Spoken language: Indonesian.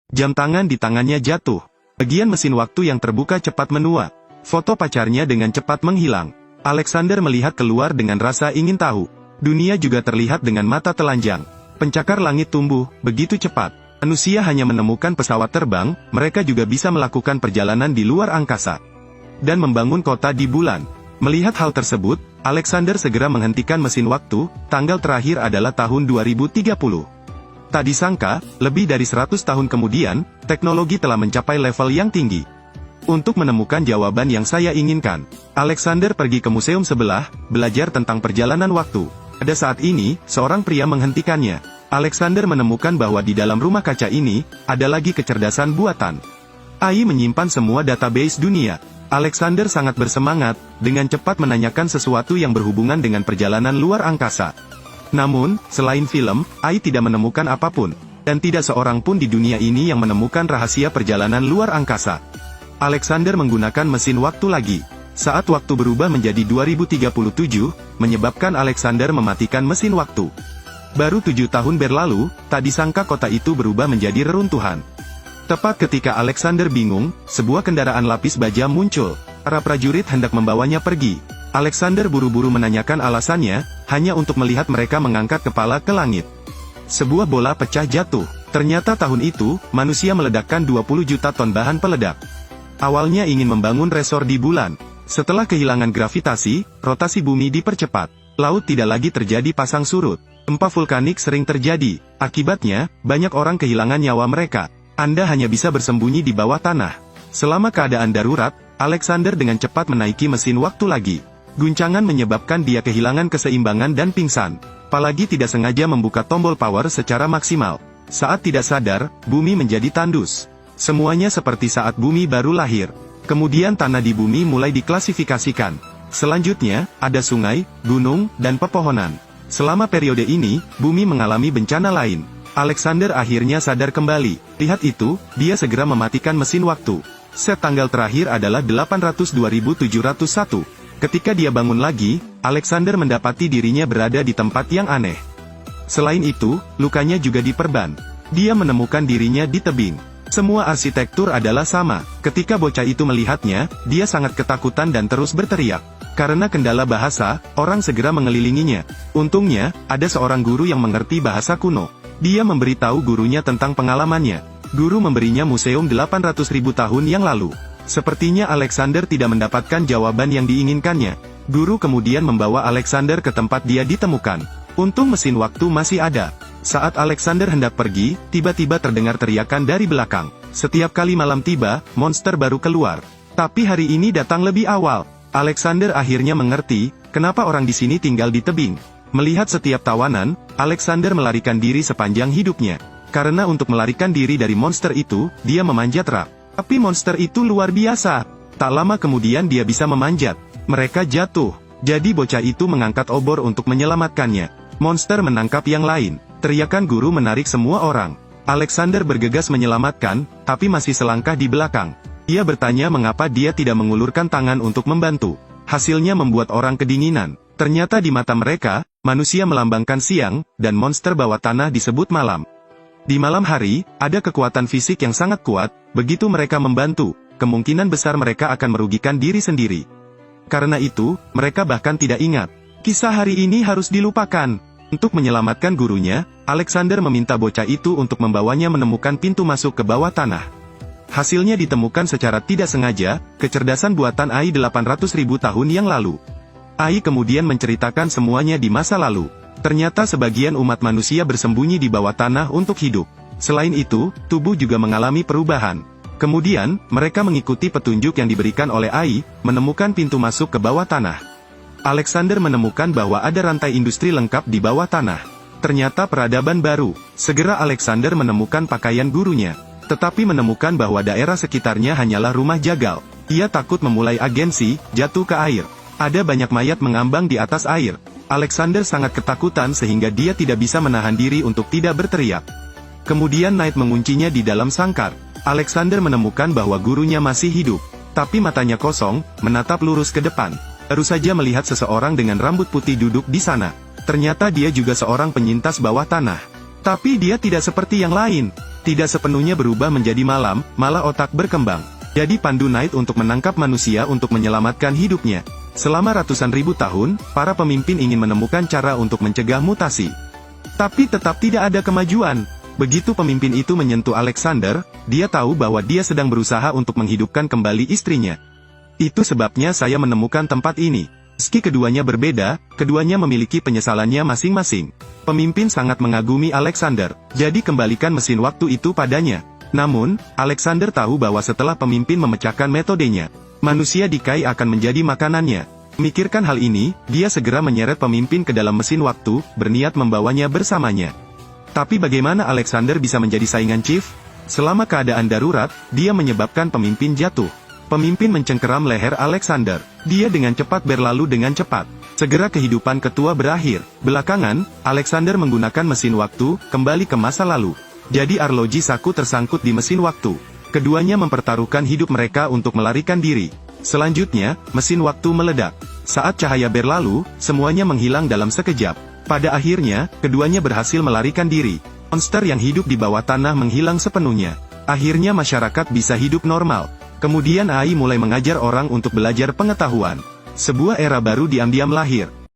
Jam tangan di tangannya jatuh. Bagian mesin waktu yang terbuka cepat menua. Foto pacarnya dengan cepat menghilang. Alexander melihat keluar dengan rasa ingin tahu. Dunia juga terlihat dengan mata telanjang. Pencakar langit tumbuh begitu cepat. Manusia hanya menemukan pesawat terbang, mereka juga bisa melakukan perjalanan di luar angkasa. Dan membangun kota di bulan. Melihat hal tersebut, Alexander segera menghentikan mesin waktu, tanggal terakhir adalah tahun 2030. Tak disangka, lebih dari 100 tahun kemudian, teknologi telah mencapai level yang tinggi. Untuk menemukan jawaban yang saya inginkan, Alexander pergi ke museum sebelah, belajar tentang perjalanan waktu. Pada saat ini, seorang pria menghentikannya. Alexander menemukan bahwa di dalam rumah kaca ini, ada lagi kecerdasan buatan. AI menyimpan semua database dunia. Alexander sangat bersemangat, dengan cepat menanyakan sesuatu yang berhubungan dengan perjalanan luar angkasa. Namun, selain film, AI tidak menemukan apapun, dan tidak seorang pun di dunia ini yang menemukan rahasia perjalanan luar angkasa. Alexander menggunakan mesin waktu lagi. Saat waktu berubah menjadi 2037, menyebabkan Alexander mematikan mesin waktu. Baru 7 tahun berlalu, tak disangka kota itu berubah menjadi reruntuhan. Tepat ketika Alexander bingung, sebuah kendaraan lapis baja muncul. Para prajurit hendak membawanya pergi. Alexander buru-buru menanyakan alasannya, hanya untuk melihat mereka mengangkat kepala ke langit. Sebuah bola pecah jatuh. Ternyata tahun itu, manusia meledakkan 20 juta ton bahan peledak. Awalnya ingin membangun resor di bulan. Setelah kehilangan gravitasi, rotasi bumi dipercepat. Laut tidak lagi terjadi pasang surut. Gempa vulkanik sering terjadi. Akibatnya, banyak orang kehilangan nyawa mereka. Anda hanya bisa bersembunyi di bawah tanah. Selama keadaan darurat, Alexander dengan cepat menaiki mesin waktu lagi. Guncangan menyebabkan dia kehilangan keseimbangan dan pingsan. Apalagi tidak sengaja membuka tombol power secara maksimal. Saat tidak sadar, bumi menjadi tandus. Semuanya seperti saat bumi baru lahir. Kemudian tanah di bumi mulai diklasifikasikan. Selanjutnya, ada sungai, gunung, dan pepohonan. Selama periode ini, bumi mengalami bencana lain. Alexander akhirnya sadar kembali. Lihat itu, dia segera mematikan mesin waktu. Set tanggal terakhir adalah 800-2701. Ketika dia bangun lagi, Alexander mendapati dirinya berada di tempat yang aneh. Selain itu, lukanya juga diperban. Dia menemukan dirinya di tebing. Semua arsitektur adalah sama. Ketika bocah itu melihatnya, dia sangat ketakutan dan terus berteriak. Karena kendala bahasa, orang segera mengelilinginya. Untungnya, ada seorang guru yang mengerti bahasa kuno. Dia memberitahu gurunya tentang pengalamannya. Guru memberinya museum 800.000 tahun yang lalu. Sepertinya Alexander tidak mendapatkan jawaban yang diinginkannya. Guru kemudian membawa Alexander ke tempat dia ditemukan. Untung mesin waktu masih ada. Saat Alexander hendak pergi, tiba-tiba terdengar teriakan dari belakang. Setiap kali malam tiba, monster baru keluar. Tapi hari ini datang lebih awal. Alexander akhirnya mengerti, kenapa orang di sini tinggal di tebing. Melihat setiap tawanan, Alexander melarikan diri sepanjang hidupnya. Karena untuk melarikan diri dari monster itu, dia memanjat rak. Tapi monster itu luar biasa. Tak lama kemudian dia bisa memanjat. Mereka jatuh. Jadi bocah itu mengangkat obor untuk menyelamatkannya. Monster menangkap yang lain. Teriakan guru menarik semua orang. Alexander bergegas menyelamatkan, tapi masih selangkah di belakang. Ia bertanya mengapa dia tidak mengulurkan tangan untuk membantu. Hasilnya membuat orang kedinginan. Ternyata di mata mereka, manusia melambangkan siang, dan monster bawah tanah disebut malam. Di malam hari, ada kekuatan fisik yang sangat kuat, begitu mereka membantu, kemungkinan besar mereka akan merugikan diri sendiri. Karena itu, mereka bahkan tidak ingat. Kisah hari ini harus dilupakan. Untuk menyelamatkan gurunya, Alexander meminta bocah itu untuk membawanya menemukan pintu masuk ke bawah tanah. Hasilnya ditemukan secara tidak sengaja, kecerdasan buatan AI 800.000 tahun yang lalu. AI kemudian menceritakan semuanya di masa lalu. Ternyata sebagian umat manusia bersembunyi di bawah tanah untuk hidup. Selain itu, tubuh juga mengalami perubahan. Kemudian, mereka mengikuti petunjuk yang diberikan oleh AI, menemukan pintu masuk ke bawah tanah. Alexander menemukan bahwa ada rantai industri lengkap di bawah tanah. Ternyata peradaban baru. Segera Alexander menemukan pakaian gurunya. Tetapi menemukan bahwa daerah sekitarnya hanyalah rumah jagal. Ia takut memulai agensi, jatuh ke air. Ada banyak mayat mengambang di atas air. Alexander sangat ketakutan sehingga dia tidak bisa menahan diri untuk tidak berteriak. Kemudian Knight menguncinya di dalam sangkar. Alexander menemukan bahwa gurunya masih hidup. Tapi matanya kosong, menatap lurus ke depan. Baru saja melihat seseorang dengan rambut putih duduk di sana. Ternyata dia juga seorang penyintas bawah tanah. Tapi dia tidak seperti yang lain. Tidak sepenuhnya berubah menjadi malam, malah otak berkembang. Jadi Pandu Knight untuk menangkap manusia untuk menyelamatkan hidupnya. Selama ratusan ribu tahun, para pemimpin ingin menemukan cara untuk mencegah mutasi. Tapi tetap tidak ada kemajuan. Begitu pemimpin itu menyentuh Alexander, dia tahu bahwa dia sedang berusaha untuk menghidupkan kembali istrinya. Itu sebabnya saya menemukan tempat ini. Meski keduanya berbeda, keduanya memiliki penyesalannya masing-masing. Pemimpin sangat mengagumi Alexander, jadi kembalikan mesin waktu itu padanya. Namun, Alexander tahu bahwa setelah pemimpin memecahkan metodenya, manusia di Kai akan menjadi makanannya. Memikirkan hal ini, dia segera menyeret pemimpin ke dalam mesin waktu, berniat membawanya bersamanya. Tapi bagaimana Alexander bisa menjadi saingan Chief? Selama keadaan darurat, dia menyebabkan pemimpin jatuh. Pemimpin mencengkeram leher Alexander. Dia dengan cepat berlalu dengan cepat. Segera kehidupan ketua berakhir. Belakangan, Alexander menggunakan mesin waktu, kembali ke masa lalu. Jadi arloji Saku tersangkut di mesin waktu. Keduanya mempertaruhkan hidup mereka untuk melarikan diri. Selanjutnya, mesin waktu meledak. Saat cahaya berlalu, semuanya menghilang dalam sekejap. Pada akhirnya, keduanya berhasil melarikan diri. Monster yang hidup di bawah tanah menghilang sepenuhnya. Akhirnya masyarakat bisa hidup normal. Kemudian AI mulai mengajar orang untuk belajar pengetahuan. Sebuah era baru diam-diam lahir.